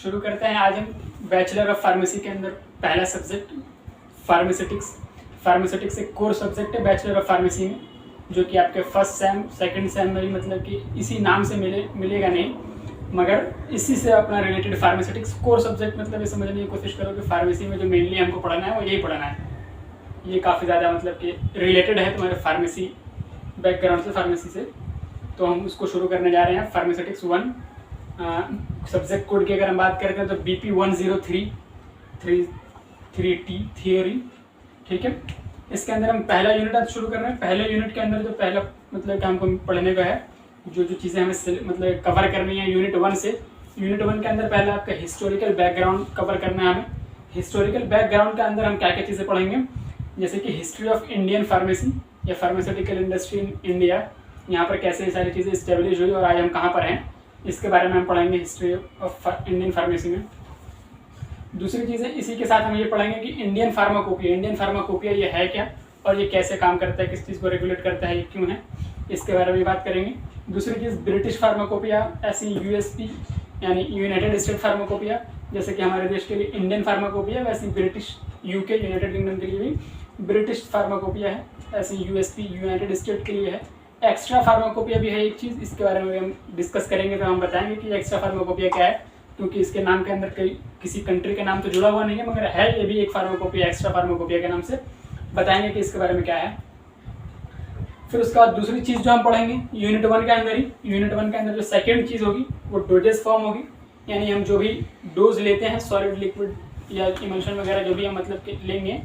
शुरू करते हैं। आज हम बैचलर ऑफ फार्मेसी के अंदर पहला सब्जेक्ट फार्मास्यूटिक्स एक कोर सब्जेक्ट है बैचलर ऑफ फार्मेसी में, जो कि आपके फर्स्ट सेम सेकंड सेम में भी मतलब कि इसी नाम से मिलेगा नहीं, मगर इसी से अपना रिलेटेड फार्मास्यूटिक्स कोर सब्जेक्ट मतलब ये समझने की कोशिश करो कि फार्मेसी में जो मेनली हमको पढ़ना है वो यही पढ़ना है। ये काफ़ी ज़्यादा मतलब कि रिलेटेड है तुम्हारे फार्मेसी बैकग्राउंड से, फार्मेसी से। तो हम उसको शुरू करने जा रहे हैं। फार्मास्यूटिक्स 1 सब्जेक्ट कोड की अगर हम बात करते हैं तो BP 103T थियोरी, ठीक है। इसके अंदर हम पहला यूनिट आज शुरू कर रहे हैं। पहले यूनिट के अंदर जो पहला मतलब कि हमको पढ़ने का है, जो चीज़ें हमें मतलब कवर करनी है यूनिट 1 से। यूनिट 1 के अंदर पहला आपका हिस्टोरिकल बैकग्राउंड कवर करना है हमें। हिस्टोरिकल बैकग्राउंड के अंदर हम क्या क्या चीज़ें पढ़ेंगे, जैसे कि हिस्ट्री ऑफ इंडियन फार्मेसी या फार्मास्यूटिकल इंडस्ट्री इन इंडिया, यहाँ पर कैसे ये सारी चीज़ें इस्टेब्लिश हुई और आज हम कहाँ पर हैं, इसके बारे में हम पढ़ेंगे हिस्ट्री ऑफ इंडियन फार्मेसी में। दूसरी चीज़ें इसी के साथ हम ये पढ़ेंगे कि इंडियन फार्माकोपिया ये है क्या और ये कैसे काम करता है, किस चीज़ को रेगुलेट करता है, ये क्यों है, इसके बारे में बात करेंगे। दूसरी चीज़ ब्रिटिश फार्माकोपिया, ऐसी USP यानी यूनाइटेड स्टेट फार्माकोपिया, जैसे कि हमारे देश के लिए इंडियन फार्माकोपिया, वैसे ब्रिटिश UK यूनाइटेड किंगडम के लिए भी ब्रिटिश फार्माकोपिया है, ऐसे USP यूनाइटेड स्टेट के लिए है। एक्स्ट्रा फार्माकोपिया भी है एक चीज़, इसके बारे में हम डिस्कस करेंगे, तो हम बताएंगे कि एक्स्ट्रा फार्माकोपिया क्या है, क्योंकि इसके नाम के अंदर किसी कंट्री का नाम तो जुड़ा हुआ नहीं है, मगर है ये भी एक फार्माकोपिया, एक्स्ट्रा फार्माकोपिया के नाम से। बताएंगे कि इसके बारे में क्या है। फिर उसके बाद दूसरी चीज़ जो हम पढ़ेंगे यूनिट 1 के अंदर ही, यूनिट 1 के अंदर जो सेकेंड चीज़ होगी वो डोजेस फॉर्म होगी, यानी हम जो भी डोज लेते हैं सॉलिड लिक्विड या इमल्शन वगैरह जो भी हम मतलब कि लेंगे,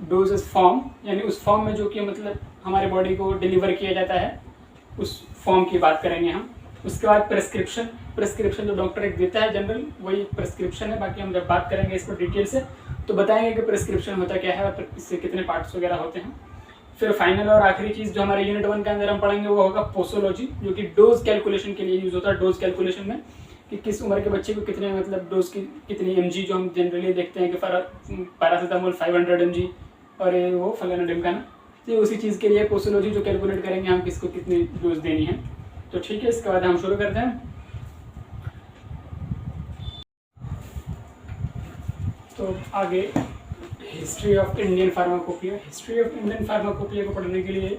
डोजेस फॉर्म यानी उस फॉर्म में जो कि मतलब हमारे बॉडी को डिलीवर किया जाता है, उस फॉर्म की बात करेंगे हम। उसके बाद प्रेस्क्रिप्शन जो डॉक्टर एक देता है जनरल, वही प्रेस्क्रिप्शन है। बाकी हम जब बात करेंगे इस पर डिटेल से तो बताएंगे कि प्रेस्क्रिप्शन होता क्या है और इससे कितने पार्ट्स वगैरह होते हैं। फिर फाइनल और आखिरी चीज़ जो हमारे यूनिट 1 के अंदर हम पढ़ेंगे वो होगा पोसोलॉजी, जो कि डोज कैलकुलेशन के लिए यूज़ होता है। डोज कैलकुलेशन में कि किस उम्र के बच्चे को कितने मतलब डोज की कितनी mg, जो हम जनरली देखते हैं कि पैरासीटामोल 500 mg और ये वो फलाना ढिमकाना, तो उसी चीज़ के लिए पोसोलॉजी जो कैलकुलेट करेंगे हम किसको कितनी डोज देनी है। तो ठीक है, इसके बाद हम शुरू करते हैं। तो आगे हिस्ट्री ऑफ इंडियन फार्माकोपिया को पढ़ने के लिए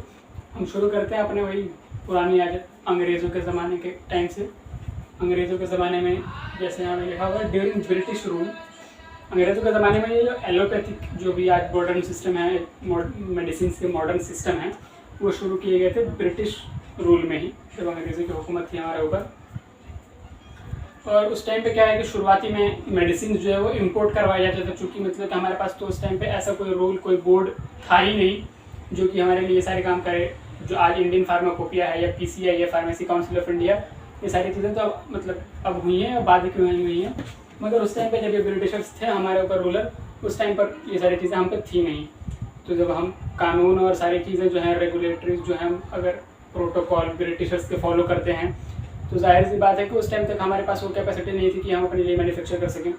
हम शुरू करते हैं अपने वही पुरानी आदत, अंग्रेज़ों के ज़माने के टाइम से। अंग्रेज़ों के ज़माने में जैसे यहाँ पे लिखा हुआ है ड्यूरिंग ब्रिटिश रूल, अंग्रेज़ों के ज़माने में ये जो एलोपैथिक जो भी आज मॉडर्न सिस्टम है, मेडिसिन के मॉडर्न सिस्टम है, वो शुरू किए गए थे ब्रिटिश रूल में ही, जब अंग्रेज़ों की हुकूमत थी हमारे ऊपर। और उस टाइम पे क्या है कि शुरुआती में मेडिसिन जो है वो इंपोर्ट करवाया जाता था, चूँकि मतलब कि हमारे पास तो उस टाइम पे ऐसा कोई रूल, कोई बोर्ड था ही नहीं जो कि हमारे लिए ये सारे काम करे, जो आज इंडियन फार्माकोपिया है या PCI या फार्मेसी काउंसिल ऑफ इंडिया, ये सारी चीज़ें तो अब मतलब अब हुई हैं और बाद की हुई हैं, मगर उस टाइम पे जब ये ब्रिटिशर्स थे हमारे ऊपर रूलर, उस टाइम पर ये सारी चीज़ें हम पर थी नहीं। तो जब हम कानून और सारी चीज़ें जो हैं रेगुलेटरीज जो हैं, अगर प्रोटोकॉल ब्रिटिशर्स के फॉलो करते हैं, तो जाहिर सी बात है कि उस टाइम तक हमारे पास वो कैपेसिटी नहीं थी कि हम अपने लिए मैन्युफैक्चर कर सकें।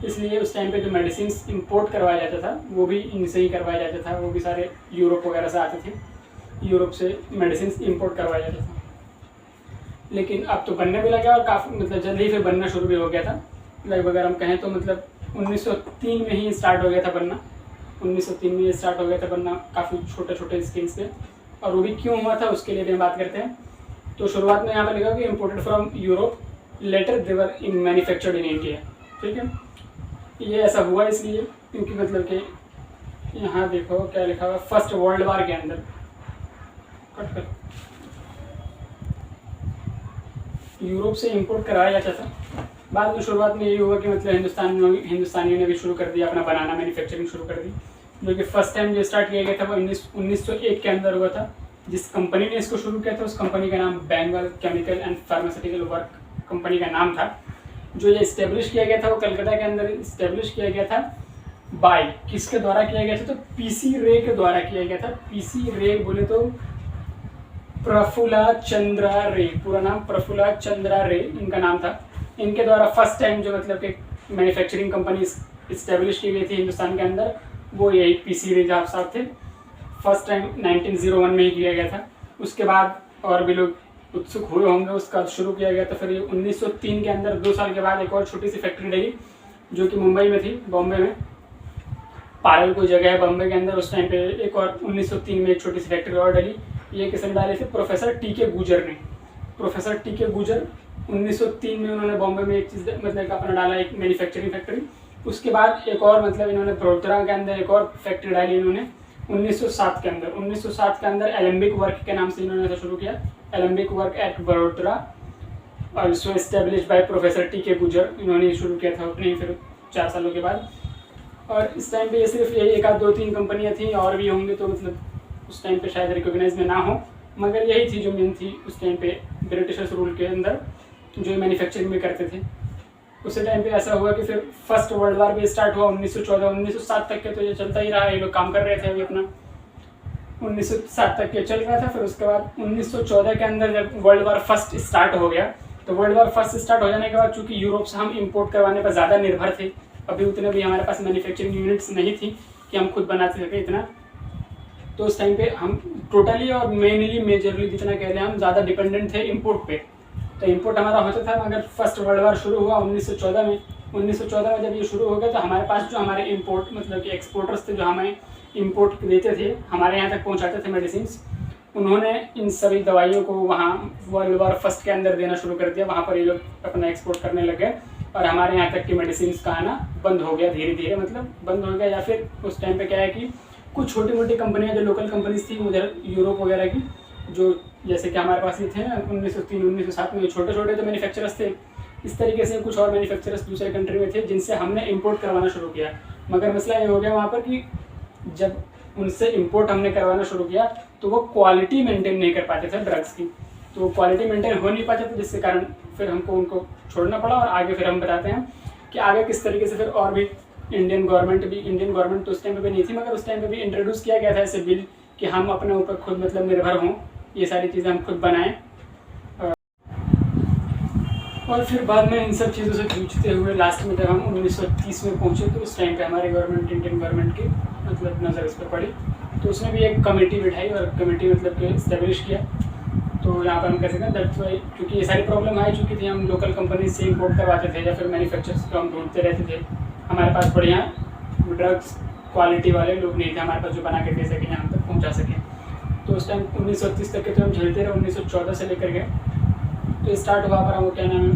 इसलिए उस टाइम पे जो मेडिसिन इंपोर्ट करवाया जाता था वो भी इनसे ही करवाया जाता था, वो भी सारे यूरोप वगैरह से आते थे, यूरोप से मेडिसिन इंपोर्ट करवाया जाता था। लेकिन अब तो बनने भी लगा और काफ़ी मतलब जल्दी ही फिर बनना शुरू भी हो गया था। लगभग अगर हम कहें तो मतलब 1903 में ही स्टार्ट हो गया था बनना, 1903 में स्टार्ट हो गया था बनना, काफ़ी छोटे छोटे स्केल्स पे। और वो भी क्यों हुआ था उसके लिए भी हम बात करते हैं। तो शुरुआत में यहाँ पर लिखा कि imported from Europe, later they were in manufactured in India, ठीक है। ये ऐसा हुआ इसलिए क्योंकि मतलब कि यहाँ देखो क्या लिखा हुआ, फर्स्ट वर्ल्ड वार के अंदर यूरोप से इंपोर्ट कराया जाता था। बाद में शुरुआत में ये हुआ कि मतलब हिंदुस्तानियों ने भी शुरू कर दिया अपना बनाना मैन्युफैक्चरिंग शुरू कर दी, जो कि फर्स्ट टाइम जो स्टार्ट किया गया था वो 1901 के अंदर हुआ था। जिस कंपनी ने इसको शुरू किया था उस कंपनी का नाम Bengal chemical and pharmaceutical work company का नाम था। जो ये इस्टेब्लिश किया गया था वो कलकत्ता के अंदर इस्टेब्लिश किया गया था। बाय किसके द्वारा किया गया था, तो PC रे के द्वारा किया गया था। PC रे बोले तो प्रफुल्ला चंद्रा रे, पूरा नाम प्रफुल्ला चंद्रा रे इनका नाम था। इनके द्वारा फर्स्ट टाइम जो मतलब कि मैन्युफैक्चरिंग कंपनी इस्टेब्लिश की गई थी हिंदुस्तान के अंदर, वो यही PC रे साहब थे। फर्स्ट टाइम 1901 में ही किया गया था। उसके बाद और भी लोग उत्सुक हुए होंगे उसका शुरू किया गया। तो फिर ये 1903 के अंदर 2 साल के बाद एक और छोटी सी फैक्ट्री डली जो कि मुंबई में थी, बॉम्बे में पारल कोई जगह है बॉम्बे के अंदर। उस टाइम पे एक और 1903 में एक छोटी सी फैक्ट्री और डली। ये किसने डाली थी? Professor TK. गुजर ने। Professor TK. गुजर 1903 में उन्होंने बॉम्बे में एक चीज़ मतलब अपना डाला, एक मैन्युफैक्चरिंग फैक्ट्री। उसके बाद एक और मतलब इन्होंने बड़ोदरा के अंदर एक और फैक्ट्री डाली इन्होंने 1907 के अंदर। 1907 के अंदर एलेम्बिक वर्क के नाम से इन्होंने ऐसा शुरू किया, Alembic work at Vadodara, also establish by professor TK. गुजर। इन्होंने शुरू किया था अपने फिर 4 सालों के बाद। और इस टाइम पे ये सिर्फ यही 1 आध 2 3 कंपनियाँ थी, और भी होंगे तो मतलब उस टाइम पे शायद रिकॉग्नाइज में ना हो, मगर यही थी जो मेन थी उस टाइम पे ब्रिटिशर्स रूल के अंदर जो मैन्युफैक्चरिंग में करते थे। उसी टाइम पे ऐसा हुआ कि फिर फर्स्ट वर्ल्ड वार भी स्टार्ट हुआ 1914। 1907 तक के तो ये चलता ही रहा, ये लोग काम कर रहे थे अभी अपना, 1907 तक के चल रहा था। फिर उसके बाद 1914 के अंदर जब वर्ल्ड वार फर्स्ट स्टार्ट हो गया, तो वर्ल्ड वार फर्स्ट स्टार्ट हो जाने के बाद चूँकि यूरोप से हम इम्पोर्ट करवाने पर ज़्यादा निर्भर थे, अभी उतने भी हमारे पास मैन्युफैक्चरिंग यूनिट्स नहीं थी कि हम खुद बना सके इतना। तो उस टाइम पे हम टोटली और मेनली मेजरली जितना कह लें हम ज़्यादा डिपेंडेंट थे इंपोर्ट पे। तो इंपोर्ट हमारा होता था, मगर फर्स्ट वर्ल्ड वार शुरू हुआ 1914 में। 1914 में जब ये शुरू हो गया तो हमारे पास जो हमारे इंपोर्ट मतलब कि एक्सपोर्टर्स थे जो हमें इंपोर्ट देते थे, हमारे यहाँ तक पहुँचाते थे मेडिसिन, उन्होंने इन सभी दवाइयों को वहाँ वर्ल्ड वार फर्स्ट के अंदर देना शुरू कर दिया। वहाँ पर ये लोग अपना एक्सपोर्ट करने लगे और हमारे यहाँ तक की मेडिसिन का आना बंद हो गया धीरे धीरे, मतलब बंद हो गया। या फिर उस टाइम पे क्या है कि कुछ छोटी मोटी कंपनियाँ जो लोकल कंपनीज थी उधर यूरोप वगैरह की, जो जैसे कि हमारे पास ही थे ना 1903 1907 में, छोटे छोटे तो मैन्युफैक्चरर्स थे। इस तरीके से कुछ और मैन्युफैक्चरर्स दूसरे कंट्री में थे जिनसे हमने इंपोर्ट करवाना शुरू किया। मगर मसला ये हो गया वहाँ पर कि जब उनसे इंपोर्ट हमने करवाना शुरू किया तो वो क्वालिटी मेंटेन नहीं कर पाते थे ड्रग्स की, तो वो क्वालिटी मेंटेन हो नहीं पाते थे, जिसके कारण फिर हमको उनको छोड़ना पड़ा। और आगे फिर हम बताते हैं कि आगे किस तरीके से फिर और भी इंडियन गवर्नमेंट तो उस टाइम पे भी नहीं थी, मगर उस टाइम पे भी इंट्रोड्यूस किया गया था ऐसे बिल कि हम अपने ऊपर खुद मतलब निर्भर हों, ये सारी चीज़ें हम खुद बनाएं। और फिर बाद में इन सब चीज़ों से जूझते हुए लास्ट में जब हम 1930 में पहुँचे तो उस टाइम पे हमारे गवर्नमेंट इंडियन गवर्नमेंट की मतलब नज़र इस पर पड़ी, तो उसने भी एक कमेटी बिठाई और कमेटी मतलब कि इस्टेब्लिश किया। तो यहाँ पर हम कह सकते हैं दैट्स वाई, क्योंकि ये सारी प्रॉब्लम आ चुकी थी, हम लोकल कंपनी से इंपोर्ट करवाते थे या फिर मैन्युफैक्चरर्स को हम ढूंढते रहते थे, हमारे पास बढ़िया ड्रग्स क्वालिटी वाले लोग नहीं थे हमारे पास जो बना के दे सकें, यहाँ तक पहुँचा सकें। तो उस टाइम 1930 तक के तो हम झेलते रहे, 1914 से लेकर गए तो स्टार्ट हुआ पर हम क्या नाम है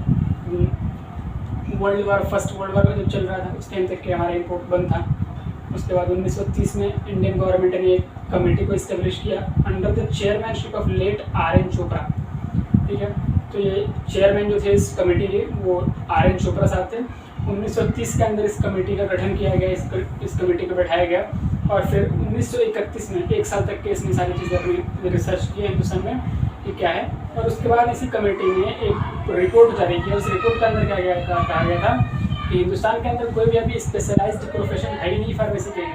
world war first world war जब चल रहा था उस टाइम तक के हमारा इंपोर्ट बंद था। उसके बाद 1930 में इंडियन गवर्नमेंट ने एक कमेटी को इस्टेब्लिश किया under the chairmanship of late R N. Chopra, ठीक है। तो ये चेयरमैन जो थे इस कमेटी के वो आर.एन. चोपड़ा साहब थे। 1930 के अंदर इस कमेटी का गठन किया गया, इस कमेटी को बैठाया गया और फिर 1931 में 1 साल तक के इसने सारी चीज़ें अपनी रिसर्च की हिंदुस्तान में कि क्या है। और उसके बाद इसी कमेटी ने एक रिपोर्ट जारी किया। उस रिपोर्ट के अंदर क्या कहा गया था कि हिंदुस्तान के अंदर कोई भी अभी स्पेशलाइज्ड प्रोफेशन है ही नहीं फार्मेसी के लिए।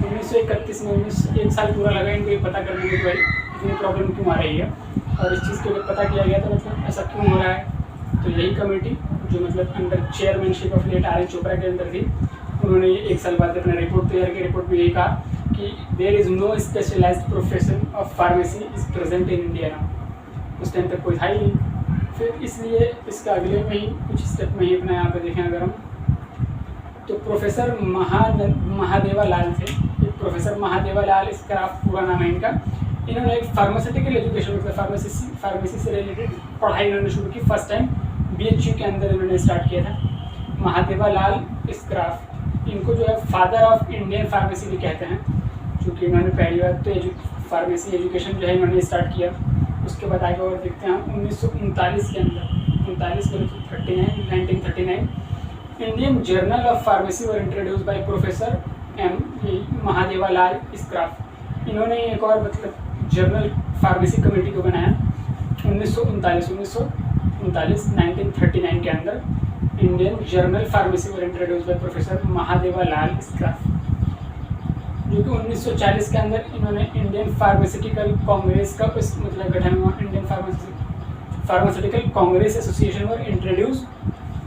1931 में 1 साल पूरा लगा इनको ये पता करने में कि भाई इतनी प्रॉब्लम क्यों आ रही है और इस चीज़ के लिए पता किया गया था मतलब ऐसा क्यों हो रहा है। तो यही कमेटी जो मतलब under chairmanship of late R N. Chopra के अंदर थी, उन्होंने 1 साल बाद अपना रिपोर्ट तैयार की। रिपोर्ट में यही कहा कि there is no specialised profession of pharmacy is present in India now. उस टाइम तक कोई था ही नहीं। फिर इसलिए इसका अगले में ही कुछ स्टेप में ही अपना यहाँ पे देखें अगर हम तो प्रोफेसर महादेवा लाल थे। प्रोफेसर महादेवा लाल इसका पूरा नाम है इनका। इन्होंने एक फार्मास्यूटिकल एजुकेशन मतलब फार्मेसी से रिलेटेड पढ़ाई इन्होंने शुरू की। फर्स्ट टाइम BHU के अंदर इन्होंने स्टार्ट किया था। महादेवा लाल स्क्राफ, इनको जो है फादर ऑफ इंडियन फार्मेसी भी कहते हैं, क्योंकि इन्होंने पहली बार तो फार्मेसी एजुकेशन जो है इन्होंने स्टार्ट किया। उसके बाद आगे और देखते हैं 1939 के अंदर 1939 Indian journal of pharmacy were introduce by professor Mahadeva Lal Schroff. इन्होंने एक और मतलब जर्नल फार्मेसी कमेटी को बनाया 1939 के अंदर। Indian journal pharmacy were introduce by professor Mahadeva Lal Schroff, जो कि 1940 के अंदर इन्होंने इंडियन फार्मास्यूटिकल कांग्रेस का मतलब गठन हुआ। Indian pharmaceutical Congress association were introduce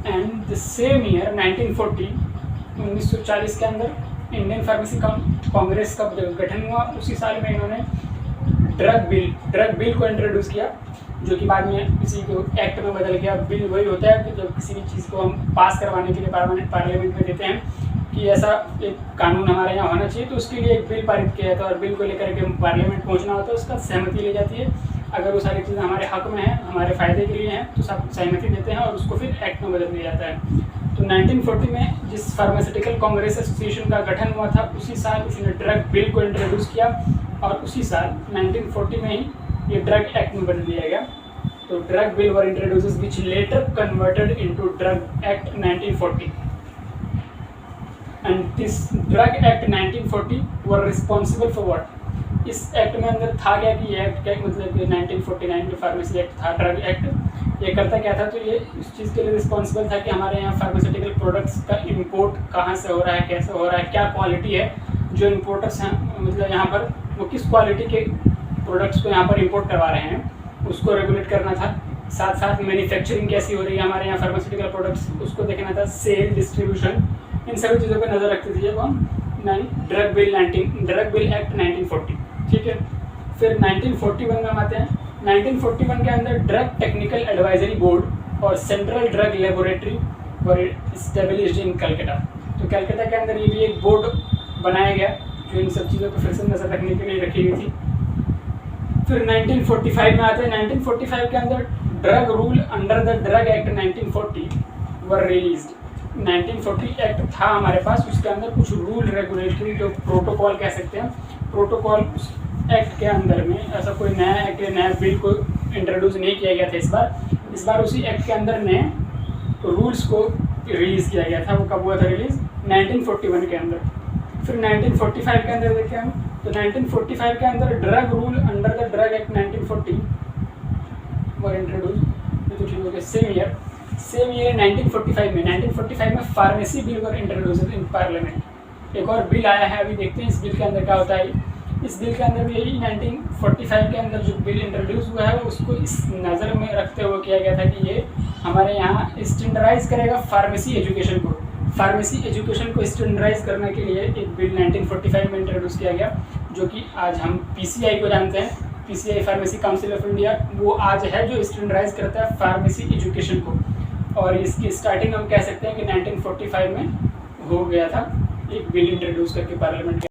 and the same year 1940 के अंदर इंडियन फार्मेसी कांग्रेस का गठन हुआ। उसी साल में इन्होंने ड्रग बिल को इंट्रोड्यूस किया जो कि बाद में इसी को एक्ट में बदल गया। बिल वही होता है कि जब किसी भी चीज़ को हम पास करवाने के लिए पार्लियामेंट में देते हैं कि ऐसा एक कानून हमारे यहाँ होना चाहिए, तो उसके लिए एक बिल पारित किया जाता है और बिल को लेकर के पार्लियामेंट पहुँचना होता है, उसका सहमति ली जाती है। अगर वो सारी चीज़ें हमारे हक में हैं, हमारे फ़ायदे के लिए हैं, तो सब सहमति देते हैं और उसको फिर एक्ट में बदल दिया जाता है। तो 1940 में जिस फार्मास्यूटिकल कांग्रेस एसोसिएशन का गठन हुआ था, उसी साल इसने ड्रग बिल को इंट्रोड्यूस किया और उसी साल 1940 में ही ये ड्रग एक्ट में बदल दिया गया। तो drug bill were introduce which later converted into drug act 1940 and this drug act 1940 were responsible for what. इस एक्ट में अंदर था क्या कि ये एक्ट क्या मतलब कि 1949 जो फार्मेसी एक्ट था, ड्रग एक्ट, ये करता क्या था, तो ये इस चीज़ के लिए रिस्पॉन्सिबल था कि हमारे यहाँ फार्मास्यूटिकल प्रोडक्ट्स का इंपोर्ट कहाँ से हो रहा है, कैसे हो रहा है, क्या क्वालिटी है, जो इंपोर्टर्स हैं मतलब यहाँ पर वो किस क्वालिटी के प्रोडक्ट्स को यहाँ पर इंपोर्ट करवा रहे हैं, उसको रेगुलेट करना था। साथ साथ मैन्युफैक्चरिंग कैसी हो रही है हमारे यहाँ फार्मास्यूटिकल प्रोडक्ट्स, उसको देखना था, सेल, डिस्ट्रीब्यूशन, इन सभी चीज़ों पर नज़र रखते थे जब हम ड्रग बिल एक्ट 1940, ठीक है। फिर 1941 में हम आते हैं। 1941 के अंदर ड्रग टेक्निकल एडवाइजरी बोर्ड और central drug laboratory were established in Calcutta. तो कलकत्ता के अंदर ये भी एक बोर्ड बनाया गया जो इन सब चीज़ों को फिर से नजर रखने के लिए रखी गई थी। फिर 1945 में आते हैं। 1945 के अंदर drug rule under the drug act 1940 were released. 1940 act था हमारे पास, उसके अंदर कुछ रूल रेगुलेटरी जो प्रोटोकॉल कह सकते हैं, प्रोटोकॉल उस एक्ट के अंदर में ऐसा कोई नया एक्ट या नया बिल को इंट्रोड्यूस नहीं किया गया था। इस बार उसी एक्ट के अंदर नए रूल्स को रिलीज़ किया गया था। वो कब हुआ था रिलीज़? 1941 के अंदर। फिर 1945 के अंदर देखें हम, तो 1945 के अंदर drug rule under the drug act 1940 were introduce. तो ठीक हो गया। सेम ईयर 1945 में pharmacy bill were introduce in parliament. एक और बिल आया है, अभी देखते हैं इस बिल के अंदर क्या होता है। इस बिल के अंदर भी यही 1945 के अंदर जो बिल इंट्रोड्यूस हुआ है उसको इस नज़र में रखते हुए किया गया था कि ये हमारे यहाँ स्टैंडर्डाइज करेगा फार्मेसी एजुकेशन को। फार्मेसी एजुकेशन को स्टैंडर्डाइज करने के लिए एक बिल 1945 में इंट्रोड्यूस किया गया, जो कि आज हम PCI को जानते हैं, PCI pharmacy council of India. वो आज है जो स्टैंडर्डाइज करता है फार्मेसी एजुकेशन को। और इसकी स्टार्टिंग हम कह सकते हैं कि 1945 में हो गया था, एक बिल इंट्रोड्यूस करके पार्लियामेंट के।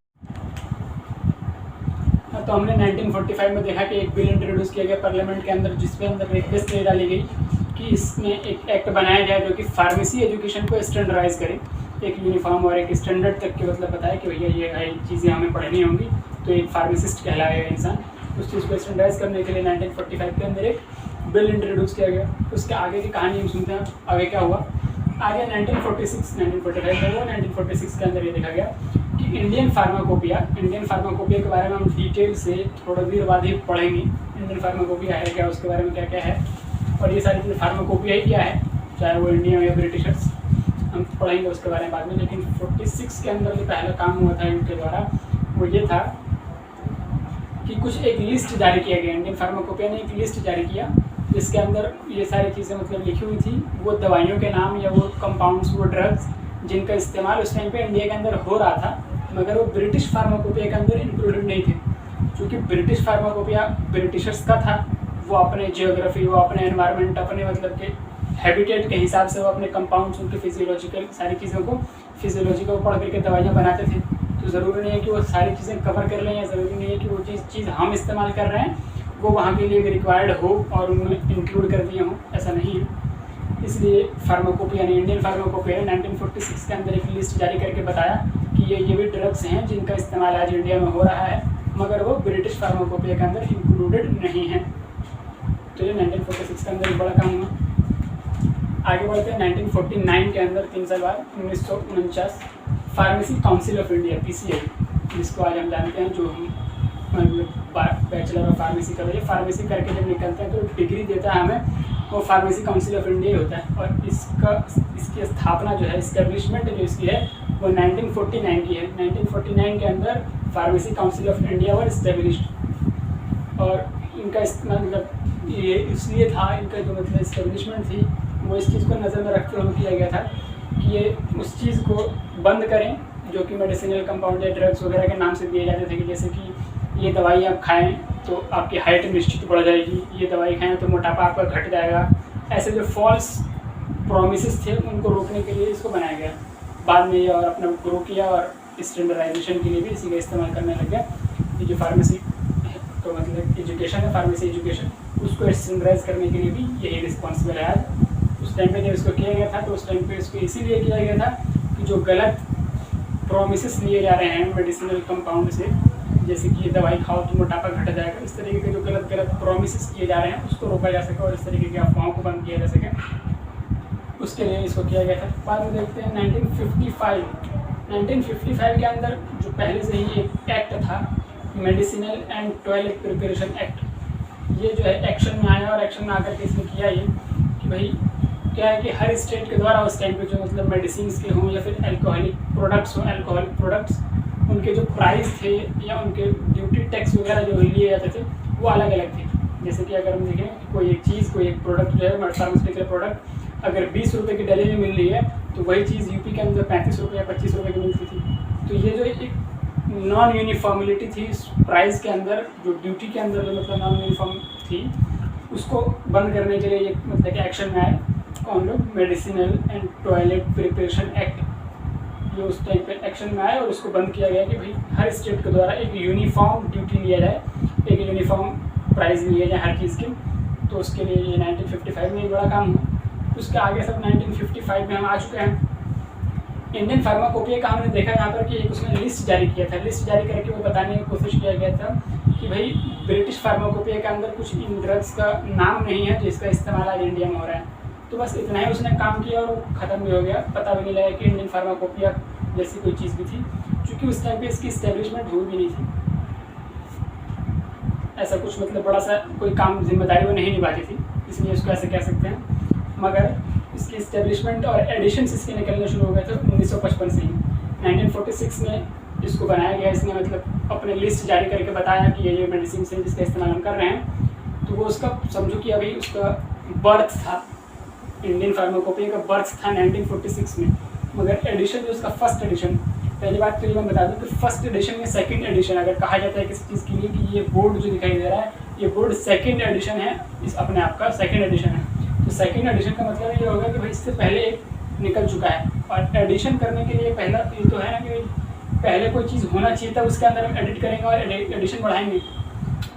तो हमने 1945 में देखा कि एक बिल इंट्रोड्यूस किया गया पार्लियामेंट के अंदर, जिसमें अंदर रिक्वेस्ट ये डाली गई कि इसमें एक एक्ट बनाया जाए जो कि फार्मेसी एजुकेशन को स्टैंडर्डाइज करे, एक यूनिफॉर्म और एक स्टैंडर्ड तक के मतलब बताया कि भैया ये चीज़ें हमें पढ़नी होंगी, तो एक फार्मासिस्ट कहलाएगा इंसान। उस चीज़ को स्टैंडर्डाइज करने के लिए 1945 के अंदर एक बिल इंट्रोड्यूस किया गया। उसके आगे की कहानी हम सुनते हैं, आगे क्या हुआ। आगे 1945 में हुआ। 1946 के अंदर ये देखा गया कि इंडियन फार्माकोपिया के बारे में हम डिटेल से थोड़ा देर बाद ही पढ़ेंगे। इंडियन फार्माकोपिया है क्या, उसके बारे में क्या क्या है, और ये सारी चीज़ें फार्माकोपिया ही क्या है, चाहे वो इंडिया में या ब्रिटिशर्स, हम पढ़ेंगे उसके बारे में बाद में। लेकिन 46 के अंदर जो पहला काम हुआ था इनके द्वारा वो ये था कि कुछ एक लिस्ट जारी किया गया। इंडियन फार्माकोपिया ने एक लिस्ट जारी किया जिसके अंदर ये सारी चीज़ें मतलब लिखी हुई थी, वो दवाइयों के नाम या वो कंपाउंड्स, वो ड्रग्स जिनका इस्तेमाल उस टाइम पे इंडिया के अंदर हो रहा था, मगर वो ब्रिटिश फार्माकोपिया के अंदर इंक्लूडेड नहीं थे। क्योंकि ब्रिटिश फार्माकोपिया ब्रिटिशर्स का था, वो अपने जियोग्राफी, वो अपने एनवायरनमेंट, अपने मतलब के हैबिटेट के हिसाब से वो अपने कंपाउंड्स, उनकी फिजियोलॉजिकल सारी चीज़ों को, फिजियोलॉजी को पढ़ करके दवाइयाँ बनाते थे। तो ज़रूरी नहीं है कि वो सारी चीज़ें कवर कर लें, या ज़रूरी नहीं है कि वो चीज़ हम इस्तेमाल कर रहे हैं वो वहाँ के लिए भी रिक्वायर्ड हो और उनमें इंक्लूड कर दिए हों, ऐसा नहीं है। इसलिए फार्माकोपिया ने, इंडियन फार्माकोपिया ने 1946 के अंदर एक लिस्ट जारी करके बताया कि ये भी ड्रग्स हैं जिनका इस्तेमाल आज इंडिया में हो रहा है, मगर वो ब्रिटिश फार्माकोपिया के अंदर इंक्लूडेड नहीं है। तो ये 1946 के अंदर एक बड़ा काम हुआ। आगे बढ़ते हैं 1949 के अंदर, 3 साल बाद 1949 pharmacy council of India PCI, जिसको आज हम जानते हैं, जो हम बैचलर ऑफ फार्मेसी कर रहे हैं, फार्मेसी करके जब निकलते हैं तो डिग्री देता है हमें, वो फार्मेसी काउंसिल ऑफ इंडिया होता है। और इसकी स्थापना जो है, इस्टेब्लिशमेंट जो इसकी है वो 1949 की है। 1949 के अंदर pharmacy council of India were established. और इनका मतलब ये इसलिए था, इनका जो मतलब इस्टेब्लिशमेंट थी वो इस चीज़ को नज़र में रखते हुए किया गया था कि ये उस चीज़ को बंद करें जो कि मेडिसिनल कंपाउंड या ड्रग्स वगैरह के नाम से दिए जाते थे, कि जैसे कि ये दवाई आप खाएं तो आपकी हाइट निश्चित बढ़ जाएगी, ये दवाई खाएं तो मोटापा आपका घट जाएगा। ऐसे जो फॉल्स प्रोमिसेस थे उनको रोकने के लिए इसको बनाया गया। बाद में ये और अपना ग्रो किया और स्टैंडर्डाइजेशन के लिए भी इसी का इस्तेमाल करने लग गया। ये जो फार्मेसी तो मतलब एजुकेशन है, फार्मेसी एजुकेशन, उसको स्टैंडर्डाइज करने के लिए भी यही रिस्पॉन्सिबल है आज। उस टाइम पे जब इसको किया गया था तो उस टाइम पे इसको इसीलिए किया गया था कि जो गलत प्रोमिसेस लिए जा रहे हैं मेडिसिनल कंपाउंड से, जैसे कि ये दवाई खाओ तो मोटापा घट जाएगा, इस तरीके के जो गलत प्रोमिसेस किए जा रहे हैं उसको रोका जा सके और इस तरीके की अफवाहों को बंद किया जा सके, उसके लिए इसको किया गया था। बाद में देखते हैं 1955 के अंदर जो पहले से ही एक एक्ट था, medicinal and toilet preparation act, ये जो है एक्शन में आया और एक्शन में आकर के इसने किया ये कि भाई क्या है कि हर स्टेट के द्वारा उस टाइम पे जो मतलब मेडिसिन के हों या फिर अल्कोहलिक प्रोडक्ट्स हों, अल्कोहलिक प्रोडक्ट्स, उनके जो प्राइस थे या उनके ड्यूटी टैक्स वगैरह जो लिए जाते थे वो अलग अलग थे। जैसे कि अगर हम देखें कि कोई एक चीज़, कोई एक प्रोडक्ट जो है फार्मास्यूटिकल प्रोडक्ट अगर 20 रुपये की दिल्ली में मिल रही है तो वही चीज़ यूपी के अंदर 35 रुपये या 25 रुपये की मिलती थी। तो ये जो एक नॉन यूनिफॉर्मिलिटी थी प्राइस के अंदर, जो ड्यूटी के अंदर जो मतलब नॉन यूनिफॉर्म थी, उसको बंद करने के लिए ये मतलब कि एक्शन में आए कौन लोग, medicinal and toilet preparation act, ये उस टाइम पे एक्शन में आए और उसको बंद किया गया कि भाई हर स्टेट के द्वारा एक यूनिफॉर्म ड्यूटी लिया जाए, एक यूनिफॉर्म प्राइस लिया जाए हर चीज़ के। तो उसके लिए ये 1955 में एक बड़ा काम हुआ। उसके आगे सब 1955 में हम आ चुके हैं। इंडियन फार्माकोपिया का हमने देखा यहाँ पर कि एक उसने लिस्ट जारी किया था। लिस्ट जारी करके वो बताने की कोशिश किया गया था कि भाई ब्रिटिश फार्माकोपिया के अंदर कुछ इन ड्रग्स का नाम नहीं है जिसका इस्तेमाल आज इंडिया में हो रहा है। तो बस इतना ही उसने काम किया और वो ख़त्म भी हो गया। पता भी नहीं लगा कि इंडियन फार्माकोपिया जैसी कोई चीज़ भी थी, क्योंकि उस टाइम पे इसकी इस्टेब्लिशमेंट हुई भी नहीं थी। ऐसा कुछ मतलब बड़ा सा कोई काम जिम्मेदारी वो नहीं निभाती थी, इसलिए इसको ऐसे कह सकते हैं। मगर इसकी इस्टेब्लिशमेंट और एडिशंस इसके निकलने शुरू हो गए थे 1955 से ही। 1946 में इसको बनाया गया। इसने मतलब अपने लिस्ट जारी करके बताया कि ये मेडिसिन है जिसका इस्तेमाल हम कर रहे हैं। तो वो उसका समझो कि अभी उसका बर्थ था, इंडियन फार्माकोपिया का बर्थ था 1946 में। मगर एडिशन जो उसका फर्स्ट एडिशन, पहली बात तो ये मैं बता दूं कि फर्स्ट एडिशन या सेकंड एडिशन अगर कहा जाता है किसी चीज़ के लिए कि ये बोर्ड जो दिखाई दे रहा है ये बोर्ड सेकंड एडिशन है, इस अपने आप का सेकंड एडिशन है। तो सेकंड एडिशन का मतलब ये होगा कि भाई इससे पहले एक निकल चुका है। और एडिशन करने के लिए पहला ये तो है ना कि पहले कोई चीज़ होना चाहिए था, उसके अंदर हम एडिट करेंगे और एडिशन बढ़ाएंगे।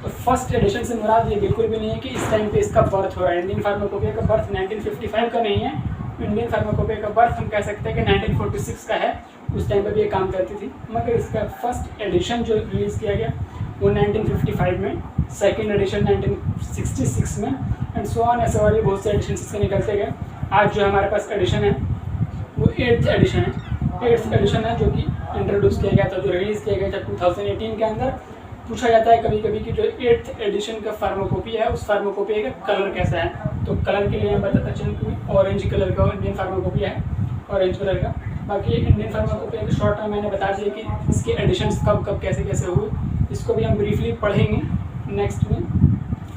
तो फर्स्ट एडिशन से मुराद ये बिल्कुल भी नहीं है कि इस टाइम पे इसका बर्थ हो रहा है। इंडियन फार्माकोपिया का बर्थ 1955 का नहीं है। इंडियन फार्माकोपिया का बर्थ हम कह सकते हैं कि 1946 का है। उस टाइम पे भी ये काम करती थी, मगर इसका फर्स्ट एडिशन जो रिलीज़ किया गया वो 1955 में, सेकेंड एडिशन 1966 में, एंड सो ऑन ऐसे और भी बहुत से एडिशन इसके निकलते गए। आज जो हमारे पास एडिशन है वो 8th एडिशन है। 8th एडिशन है जो कि इंट्रोड्यूस किया गया था, जो रिलीज़ किया गया था 2018 के अंदर। पूछा जाता है कभी कभी कि जो 8th एडिशन का फार्माकोपिया है उस फार्माकोपिया का कलर कैसा है। तो कलर के लिए मैं बताता चलूँ कि ऑरेंज कलर का इंडियन फार्माकोपिया है, ऑरेंज कलर का। बाकी इंडियन फार्माकोपिया के शॉर्ट में मैंने बता दिया कि इसके एडिशंस कब कब कैसे कैसे हुए। इसको भी हम ब्रीफली पढ़ेंगे नेक्स्ट में,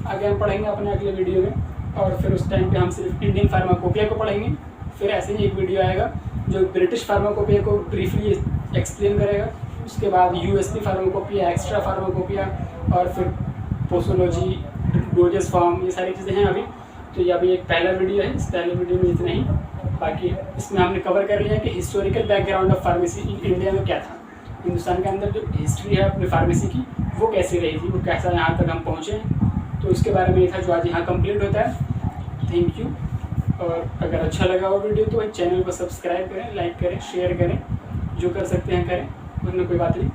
आगे हम पढ़ेंगे अपने अगले वीडियो में। और फिर उस टाइम पे हम सिर्फ इंडियन फार्माकोपिया को पढ़ेंगे। फिर ऐसे ही एक वीडियो आएगा जो ब्रिटिश फार्माकोपिया को ब्रीफली एक्सप्लेन करेगा। उसके बाद यूएसपी फार्माकोपिया, एक्स्ट्रा फार्माकोपिया और फिर पोसोलॉजी, डोजेस फॉर्म, ये सारी चीज़ें हैं अभी। तो ये अभी एक पहला वीडियो है, इस पहले वीडियो में इतना ही। बाकी इसमें हमने कवर कर लिया कि historical background of pharmacy India में क्या था, हिंदुस्तान के अंदर जो हिस्ट्री है अपनी फार्मेसी की वो कैसी रही थी, वो कैसा यहाँ तक हम पहुँचे। तो उसके बारे में ये था जो आज यहाँ कंप्लीट होता है। Thank you. और अगर अच्छा लगा वो वीडियो तो चैनल को सब्सक्राइब करें, लाइक करें, शेयर करें, जो कर सकते हैं करें, वरना कोई बात नहीं।